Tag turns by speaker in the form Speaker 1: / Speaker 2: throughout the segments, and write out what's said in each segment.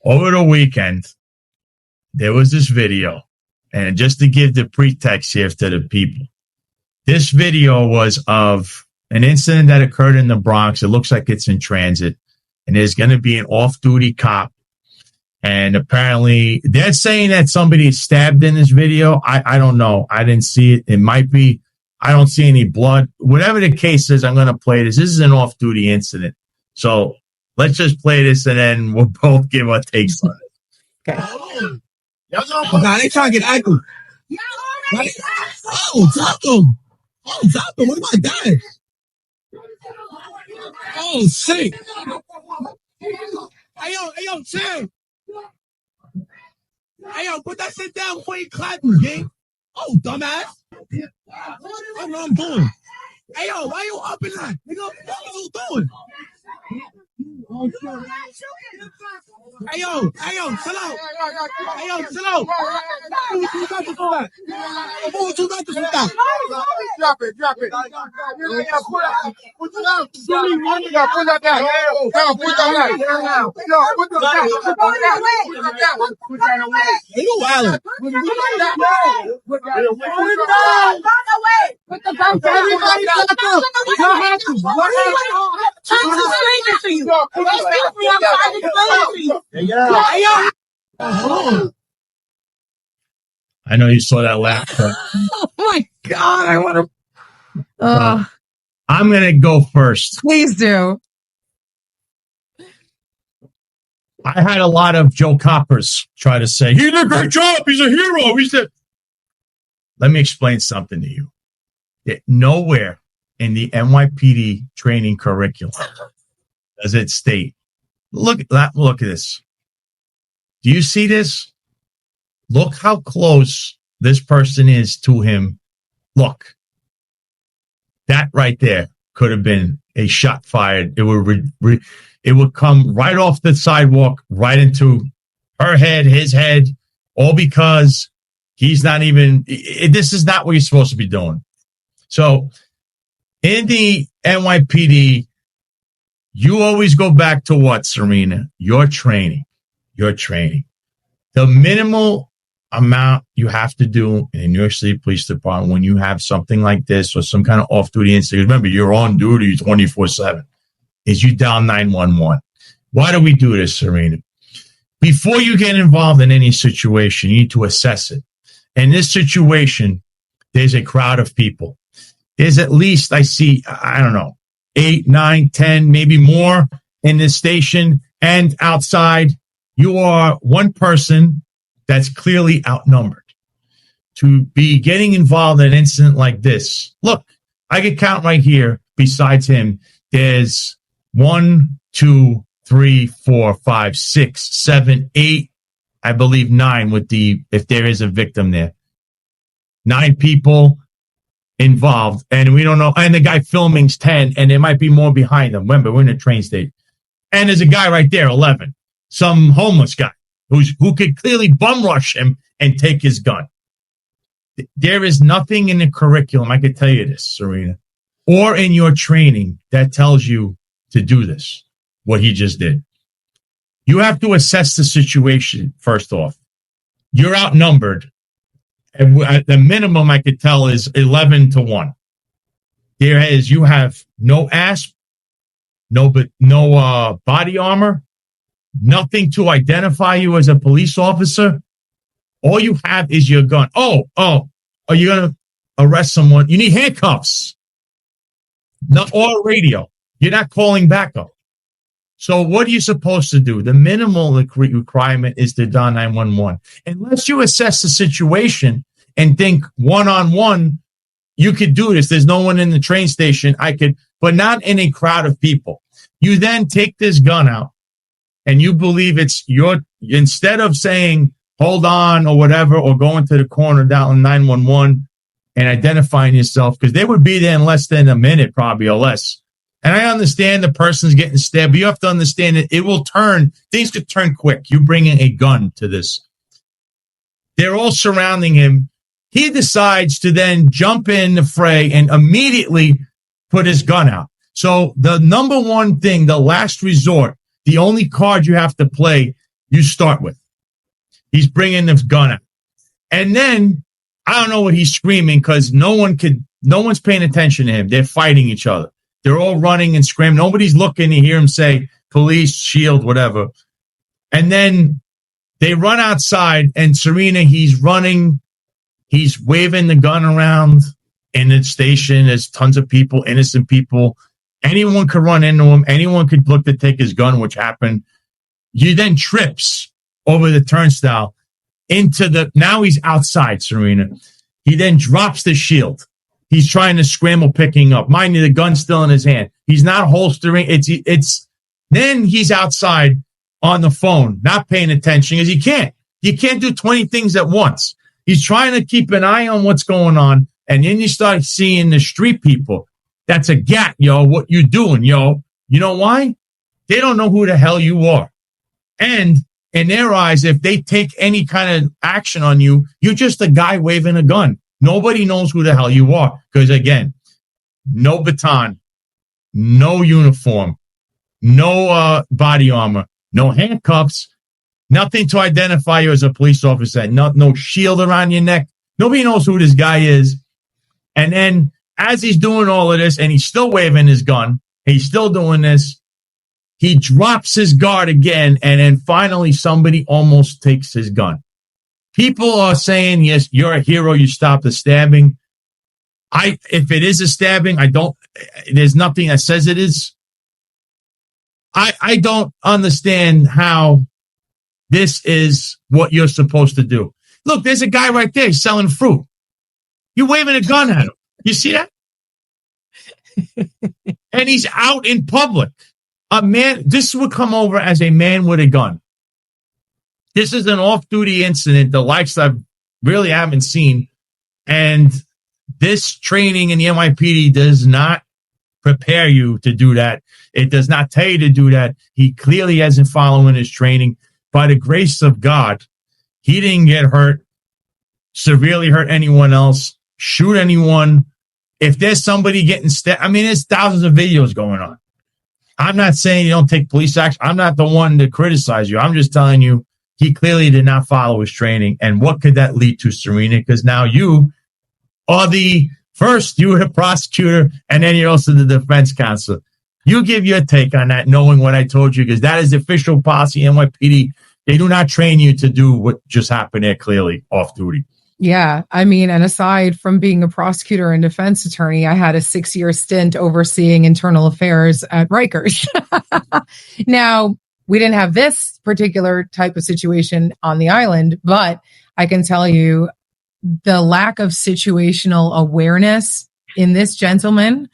Speaker 1: over the weekend, there was this video, and just to give the pretext here to the people, this video was of an incident that occurred in the Bronx. It looks like it's in transit, and there's going to be an off-duty cop. And apparently, they're saying that somebody is stabbed in this video. I don't know. I didn't see it. It might be. I don't see any blood. Whatever the case is, I'm going to play this. This is an off-duty incident. So let's just play this, and then we'll both give our takes on it. Okay.
Speaker 2: Nah, they trying to get ugly. Oh, drop them. Oh, drop them. What am I dying? Oh, shit. Hey, yo, chill. Hey, yo, put that shit down before you clap me, gang. Oh, dumbass. That's what I'm doing. Hey, yo, why you up in that? Nigga, what are you doing? Hey, yo, chill out. Hey, yo, chill out. You got to do that. What you got to do that? Drop it. Put it down. Put that down. Put that away. Hey, you Alan. Put the gun down. Everybody got to go.
Speaker 1: I know you saw that laugh.
Speaker 2: Oh my God, I want to.
Speaker 1: I'm going to go first.
Speaker 3: Please do.
Speaker 1: I had a lot of Joe Coppers try to say, he did a great job. He's a hero. Let me explain something to you. Nowhere in the NYPD training curriculum does it state, look at this. Do you see this? Look how close this person is to him. Look, that right there could have been a shot fired. It would come right off the sidewalk, right into her head, his head, all because he's not even, this is not what you're supposed to be doing. So in the NYPD, you always go back to what, Sarena? Your training. The minimal amount you have to do in New York City Police Department when you have something like this or some kind of off-duty incident, remember, you're on duty 24/7, is you dial 911. Why do we do this, Sarena? Before you get involved in any situation, you need to assess it. In this situation, there's a crowd of people. There's at least, I see, I don't know, 8, 9, 10, maybe more in this station and outside. You are one person that's clearly outnumbered. To be getting involved in an incident like this, look, I could count right here besides him. There's 1, 2, 3, 4, 5, 6, 7, 8, I believe 9 with if there is a victim there. 9 people involved, and we don't know. And the guy filming's 10, and there might be more behind them. Remember, we're in a train station. And there's a guy right there, 11, some homeless guy who could clearly bum rush him and take his gun. There is nothing in the curriculum, I can tell you this, Sarena, or in your training that tells you to do this, what he just did. You have to assess the situation first off. You're outnumbered. And at the minimum I could tell is 11-1. You have no ASP, no body armor, nothing to identify you as a police officer. All you have is your gun. Are you going to arrest someone? You need handcuffs, or a radio. You're not calling backup. So what are you supposed to do? The minimal requirement is to dial 911. Unless you assess the situation and think one-on-one, you could do this. There's no one in the train station. But not in a crowd of people. You then take this gun out and you believe it's instead of saying, hold on or whatever, or going to the corner dialing 911 and identifying yourself, because they would be there in less than a minute, probably, or less. And I understand the person's getting stabbed, but you have to understand that things could turn quick. You bring in a gun to this. They're all surrounding him. He decides to then jump in the fray and immediately put his gun out. So the number one thing, the last resort, the only card you have to play you start with. He's bringing the gun out. And then, I don't know what he's screaming because no one's paying attention to him. They're fighting each other. They're all running and screaming. Nobody's looking to hear him say, police, shield, whatever. And then they run outside, and Sarena, he's running. He's waving the gun around in the station. There's tons of people, innocent people. Anyone could run into him. Anyone could look to take his gun, which happened. He then trips over the turnstile now he's outside, Sarena. He then drops the shield. He's trying to scramble picking up. Mind you, the gun's still in his hand. He's not holstering. Then he's outside on the phone, not paying attention because he can't. You can't do 20 things at once. He's trying to keep an eye on what's going on. And then you start seeing the street people. That's a gat, yo. What you doing, yo? You know why? They don't know who the hell you are. And in their eyes, if they take any kind of action on you, you're just a guy waving a gun. Nobody knows who the hell you are. Because again, no baton, no uniform, no body armor, no handcuffs, nothing to identify you as a police officer, no shield around your neck. Nobody knows who this guy is. And then as he's doing all of this and he's still waving his gun, he's still doing this, he drops his guard again, and then finally somebody almost takes his gun. People are saying, yes, you're a hero, you stopped the stabbing. If it is a stabbing, there's nothing that says it is. I don't understand how this is what you're supposed to do. Look, there's a guy right there selling fruit. You're waving a gun at him. You see that? And he's out in public. A man, this would come over as a man with a gun. This is an off-duty incident, the likes I really haven't seen. And this training in the NYPD does not prepare you to do that. It does not tell you to do that. He clearly hasn't following his training. By the grace of God, he didn't get hurt, severely hurt anyone else, shoot anyone. If there's somebody getting stabbed, there's thousands of videos going on. I'm not saying you don't take police action. I'm not the one to criticize you. I'm just telling you he clearly did not follow his training. And what could that lead to, Sarena? Because now you are you were the prosecutor, and then you're also the defense counsel. You give your take on that, knowing what I told you, because that is the official policy NYPD. They do not train you to do what just happened there, clearly off duty.
Speaker 3: Yeah. And aside from being a prosecutor and defense attorney, I had a 6-year stint overseeing internal affairs at Rikers. Now, we didn't have this particular type of situation on the island, but I can tell you the lack of situational awareness in this gentleman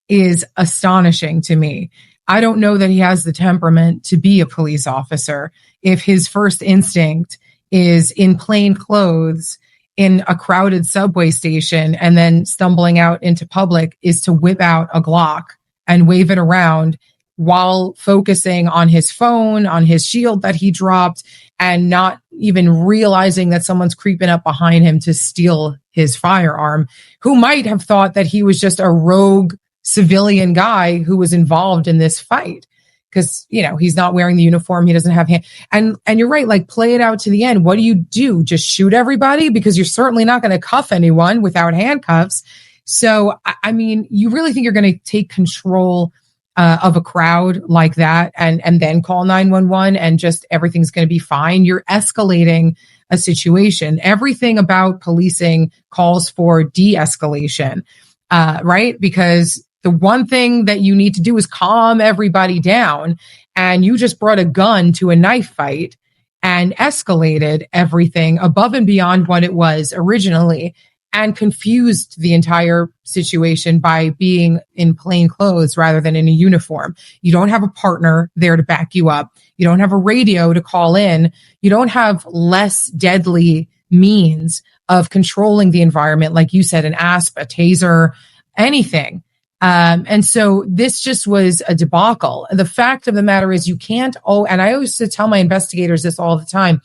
Speaker 3: is astonishing to me. I don't know that he has the temperament to be a police officer if his first instinct is in plain clothes in a crowded subway station and then stumbling out into public is to whip out a Glock and wave it around while focusing on his phone, on his shield that he dropped, and not even realizing that someone's creeping up behind him to steal his firearm, who might have thought that he was just a rogue civilian guy who was involved in this fight. Because, he's not wearing the uniform. He doesn't have and you're right, like play it out to the end. What do? Just shoot everybody? Because you're certainly not going to cuff anyone without handcuffs. So, you really think you're going to take control of a crowd like that and then call 911 and just everything's going to be fine? You're escalating a situation. Everything about policing calls for de-escalation, right? Because the one thing that you need to do is calm everybody down. And you just brought a gun to a knife fight and escalated everything above and beyond what it was originally and confused the entire situation by being in plain clothes rather than in a uniform. You don't have a partner there to back you up. You don't have a radio to call in. You don't have less deadly means of controlling the environment. Like you said, an ASP, a taser, anything. And so this just was a debacle. The fact of the matter is you can't, and I always tell my investigators this all the time,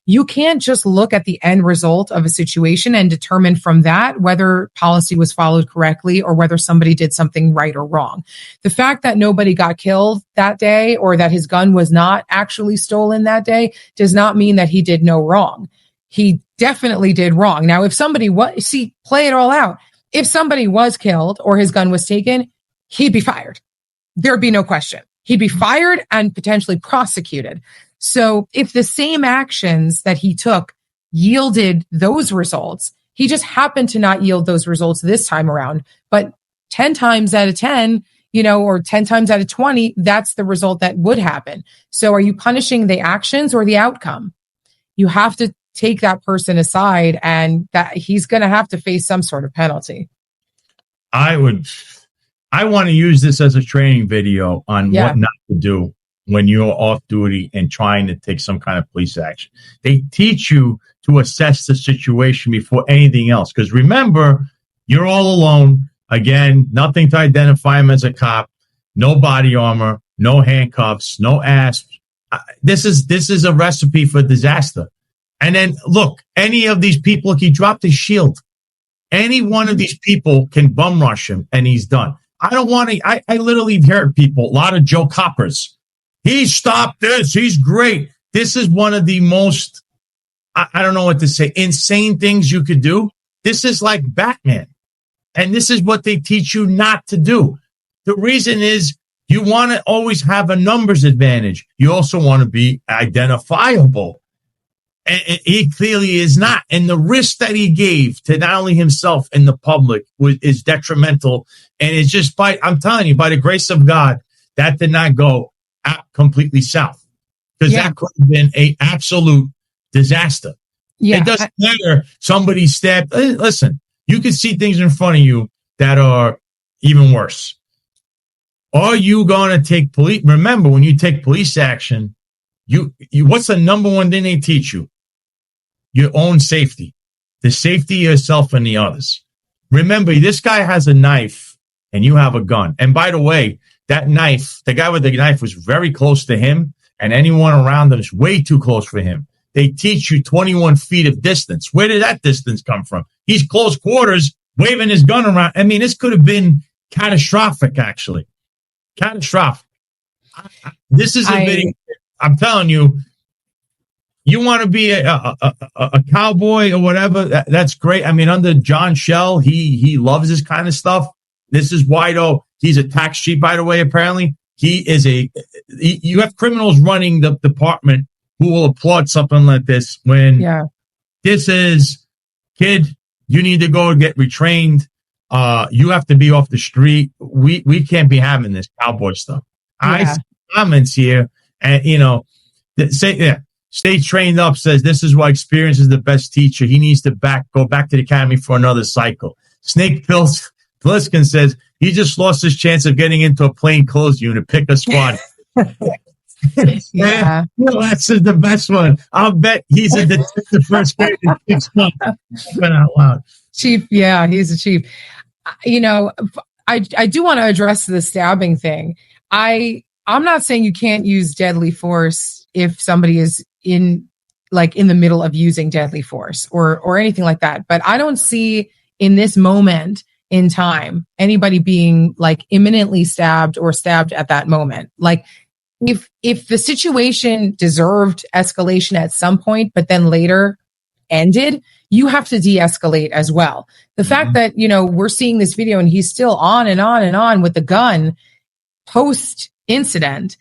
Speaker 3: You can't just look at the end result of a situation and determine from that whether policy was followed correctly or whether somebody did something right or wrong. The fact that nobody got killed that day or that his gun was not actually stolen that day does not mean that he did no wrong. He definitely did wrong. Now, if somebody play it all out. If somebody was killed or his gun was taken, he'd be fired. There'd be no question. He'd be fired and potentially prosecuted. So if the same actions that he took yielded those results, he just happened to not yield those results this time around. But 10 times out of 10, or 10 times out of 20, that's the result that would happen. So are you punishing the actions or the outcome? You have to take that person aside and that he's going to have to face some sort of penalty.
Speaker 1: I want to use this as a training video on what not to do when you're off duty and trying to take some kind of police action. They teach you to assess the situation before anything else. Because remember, you're all alone. Again, nothing to identify him as a cop, no body armor, no handcuffs, no asps. This is a recipe for disaster. And then look, any of these people, he dropped his shield. Any one of these people can bum rush him and he's done. I don't want to, I literally heard people, a lot of Joe Coppers. He stopped this. He's great. This is one of the most, I don't know what to say, insane things you could do. This is like Batman. And this is what they teach you not to do. The reason is you want to always have a numbers advantage. You also want to be identifiable. And he clearly is not. And the risk that he gave to not only himself and the public is detrimental. And it's just I'm telling you, by the grace of God, that did not go completely south. Because that could have been an absolute disaster. Yeah. It doesn't matter. Somebody stabbed. Listen, you can see things in front of you that are even worse. Are you going to take police? Remember, when you take police action, you what's the number one thing they teach you? Your own safety, the safety of yourself and the others. Remember, this guy has a knife and you have a gun. And by the way, that knife, the guy with the knife was very close to him, and anyone around him is way too close for him. They teach you 21 feet of distance. Where did that distance come from? He's close quarters, waving his gun around. I mean, this could have been catastrophic, actually. Catastrophic. This is a video. I'm telling you, you want to be a cowboy or whatever, that's great. I mean, under John Shell, he loves this kind of stuff. This is Wido. He's a tax chief, by the way, apparently. You have criminals running the department who will applaud something like this when this is, kid, you need to go get retrained. You have to be off the street. We can't be having this cowboy stuff. I see comments here, and, stay trained up, says this is why experience is the best teacher. He needs to go back to the academy for another cycle. Snake Pliskin says he just lost his chance of getting into a plain clothes unit. Pick a squad.
Speaker 3: Yeah.
Speaker 1: Well, that's the best one. I'll bet he's a detective first grade in 6 months. Been out loud.
Speaker 3: Chief, he's a chief. I do want to address the stabbing thing. I'm not saying you can't use deadly force if somebody is in the middle of using deadly force or anything like that. But I don't see in this moment in time anybody being imminently stabbed or stabbed at that moment. If the situation deserved escalation at some point, but then later ended, you have to de-escalate as well. The fact that, we're seeing this video and he's still on and on and on with the gun post incident,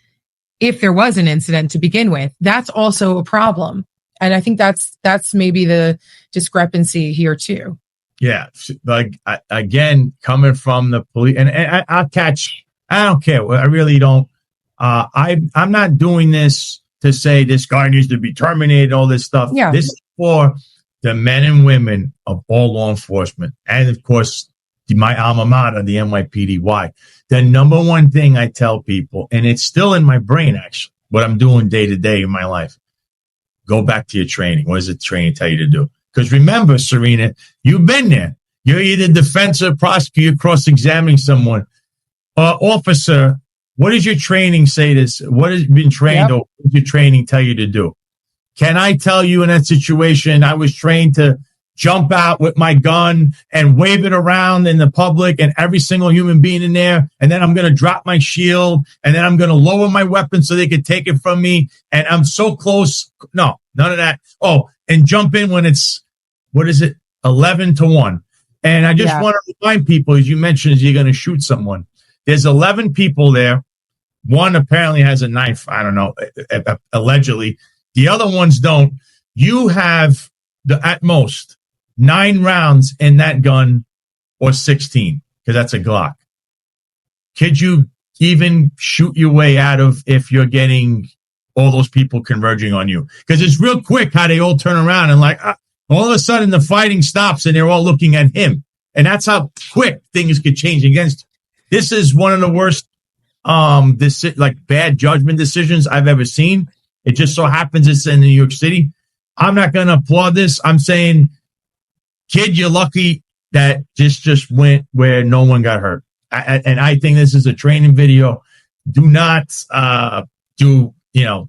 Speaker 3: if there was an incident to begin with, that's also a problem. And I think that's maybe the discrepancy here too.
Speaker 1: Yeah. Again, coming from the police, and I don't care. I really don't. I'm not doing this to say this guy needs to be terminated, all this stuff. Yeah. This is for the men and women of all law enforcement. And of course, my alma mater, the NYPD. Why? The number one thing I tell people, and it's still in my brain, actually, what I'm doing day to day in my life, go back to your training. What does the training tell you to do? Because remember, Sarena, you've been there. You're either defense or prosecutor cross-examining someone. Officer, what does your training say this? What has been trained or what does your training tell you to do? Can I tell you in that situation, I was trained to jump out with my gun and wave it around in the public and every single human being in there. And then I'm going to drop my shield and then I'm going to lower my weapon so they could take it from me. And I'm so close. No, none of that. Oh, and jump in when it's, 11-1. And I just want to remind people, as you mentioned, you're going to shoot someone. There's 11 people there. One apparently has a knife. I don't know, allegedly. The other ones don't. You have at most 9 rounds in that gun, or 16, because that's a Glock. Could you even shoot your way out of if you're getting all those people converging on you? Because it's real quick how they all turn around and all of a sudden the fighting stops and they're all looking at him. And that's how quick things could change against him. This is one of the worst bad judgment decisions I've ever seen. It just so happens it's in New York City. I'm not going to applaud this. I'm saying, kid, you're lucky that this just went where no one got hurt. And I think this is a training video. Do not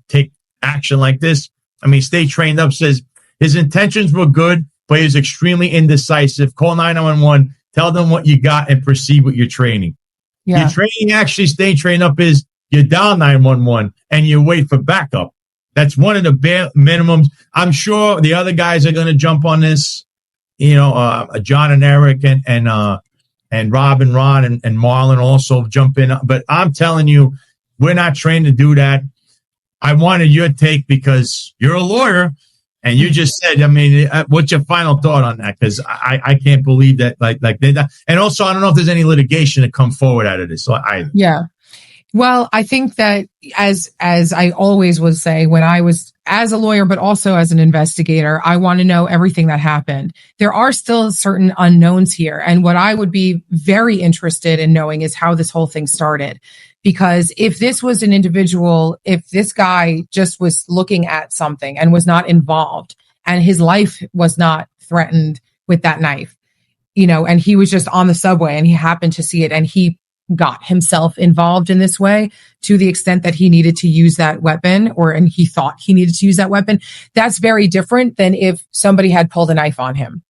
Speaker 1: take action like this. I mean, stay trained up. Says his intentions were good, but he was extremely indecisive. Call 911. Tell them what you got and proceed with your training. Yeah. Your training, actually staying trained up, is you dial 911 and you wait for backup. That's one of the bare minimums. I'm sure the other guys are going to jump on this. John and Eric and Rob and Ron and Marlon also jump in. But I'm telling you, we're not trained to do that. I wanted your take because you're a lawyer, and you just said, I mean, what's your final thought on that? Because I can't believe that like they. And also, I don't know if there's any litigation to come forward out of this. So
Speaker 3: yeah. Well, I think that as I always would say when I was as a lawyer, but also as an investigator, I want to know everything that happened. There are still certain unknowns here. And what I would be very interested in knowing is how this whole thing started. Because if this was an individual, if this guy just was looking at something and was not involved and his life was not threatened with that knife, and he was just on the subway and he happened to see it and he got himself involved in this way to the extent that he needed to use that weapon and he thought he needed to use that weapon. That's very different than if somebody had pulled a knife on him.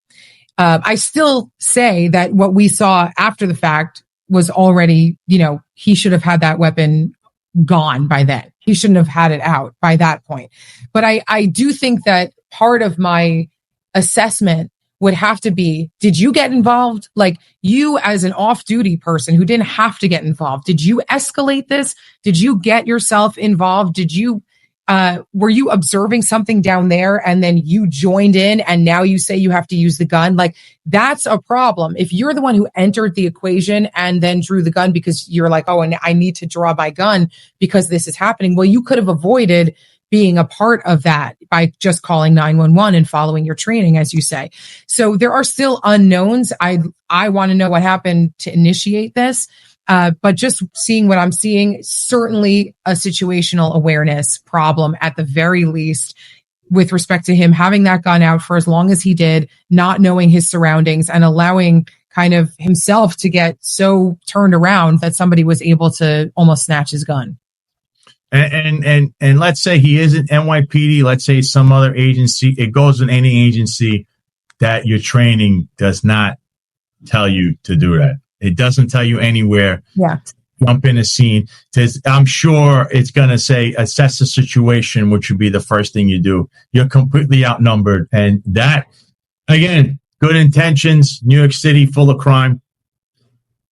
Speaker 3: I still say that what we saw after the fact was already, he should have had that weapon gone by then. He shouldn't have had it out by that point. But I do think that part of my assessment would have to be, did you get involved? Like, you as an off-duty person who didn't have to get involved, did you escalate this? Did you get yourself involved? Were you observing something down there and then you joined in and now you say you have to use the gun? Like, that's a problem. If you're the one who entered the equation and then drew the gun because you're like, oh, and I need to draw my gun because this is happening. Well, you could have avoided being a part of that by just calling 911 and following your training, as you say. So there are still unknowns. I want to know what happened to initiate this. But just seeing what I'm seeing, certainly a situational awareness problem at the very least, with respect to him having that gun out for as long as he did, not knowing his surroundings and allowing kind of himself to get so turned around that somebody was able to almost snatch his gun.
Speaker 1: And let's say he isn't NYPD, let's say some other agency. It goes in any agency that your training does not tell you to do that. It doesn't tell you anywhere. Yeah. Jump in a scene. I'm sure it's going to say assess the situation, which would be the first thing you do. You're completely outnumbered. And that, again, good intentions, New York City, full of crime.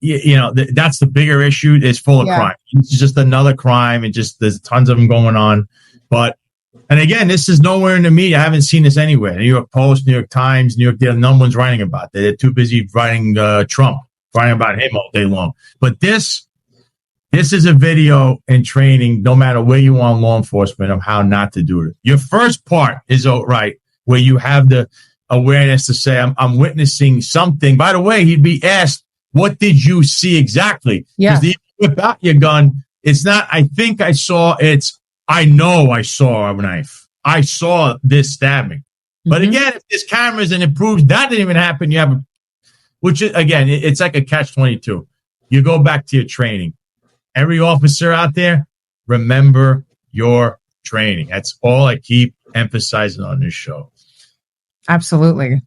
Speaker 1: That's the bigger issue. It's full of crime. It's just another crime. There's tons of them going on. And again, this is nowhere in the media. I haven't seen this anywhere. New York Post, New York Times, no one's writing about it. They're too busy writing Trump, writing about him all day long. But this is a video and training, no matter where you are in law enforcement, of how not to do it. Your first part is right, where you have the awareness to say, I'm witnessing something. By the way, he'd be asked, what did you see exactly? Because the whip out your gun, it's not, I think I saw, it's, I know I saw a knife. I saw this stabbing. Mm-hmm. But again, if there's cameras and it proves that didn't even happen, you have which again, it's like a catch-22. You go back to your training. Every officer out there, remember your training. That's all I keep emphasizing on this show.
Speaker 3: Absolutely.